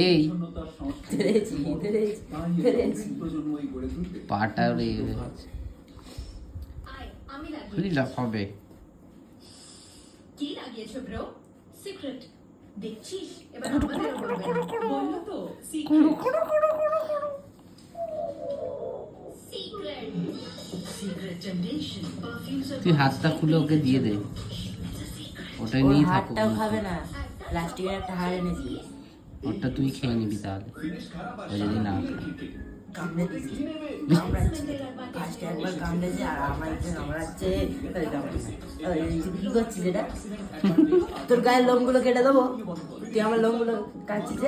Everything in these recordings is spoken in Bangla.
এই পাটা লাফাবে। কি লাগিয়েছো ব্রো? সিক্রেট দেখছিস? এবার আমাদের বললো তো সিক্রেট। তুই হাতটা খুলে ওকে দিয়ে দে, ওটাই নিয়ে থাকুক। হাতটাও খাবে না, প্লাস্টিকের একটা হাড় এনেছি, ওটা তুই খেয়ে নিবি তাহলে, ও যদি না খায়। কামড়ে দিয়েছি, কামড়াচ্ছে, ফার্স্টে একবার কামড়েছে আর আমাকে কামড়াচ্ছে, কি করছিস এটা? তোর গায়ের লোমগুলো কেটে দেবো, তুই আমার লোমগুলো কাটছিস?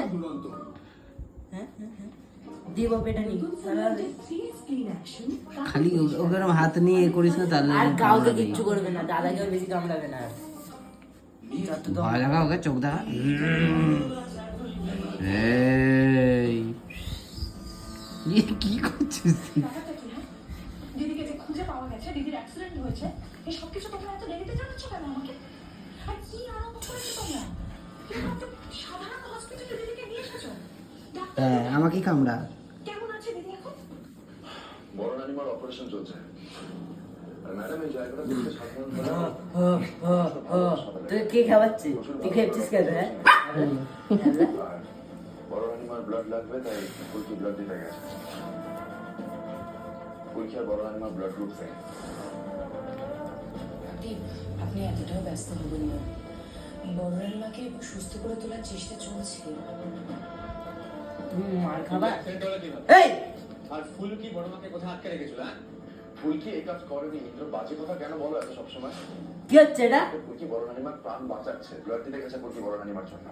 হ্যাঁ দিব পেটা নি খালি ওকে হাত নিয়ে এ করিস না তাহলে। আর কাউকে কিচ্ছু করবে না, দাদাকেও বেশি কামড়াবে না। ভয় লাগা ওকে, চোখ দেখা। এই কি করছিস? দিদিকে যে খুঁজে পাওয়া গেছে, দিদির অ্যাক্সিডেন্ট হয়েছে, এই সব কিছু তোমরা এত দেরিতে জানাচ্ছ কেন আমাকে? আর কি আরম্ভ করেছো তোমরা? সাধারণ হসপিটালে দিদিকে নিয়ে এসেছো। হ্যাঁ, আমাকে কামড়া। কেমন আছে দিদি এখন? বড় নানিমার অপারেশন চলছে। আর ম্যাডাম এই জায়গাটা দেখতে সাধারণ তুই কে খাওয়াচ্ছিস? তুই খেয়েছিস কেন? হ্যাঁ, বড় নানিমার ব্লাড লাগবে, তাই ফুলকি ব্লাড দিতে গেছে। ফুলকি আর বড় নানিমার ব্লাড গ্রুপ সেম। আপনি এতটাও ব্যস্ত হবেন না, বড় রানিমাকে সুস্থ করে তোলার চেষ্টা চলছে। তুমি মার খাবা? এই আর ফুলকি বড় মাকে কোথায় আটকে রেখেছিল? ফুলকি এই কাজ করেনি। ইন্দ্র বাজে কথা কেন বলো এত সবসময়? কি হচ্ছে এটা? ফুলকি বড় নানিমার প্রাণ বাঁচাচ্ছে, ব্লাড দিতে গেছে ফুলকি বড় নানিমার জন্য।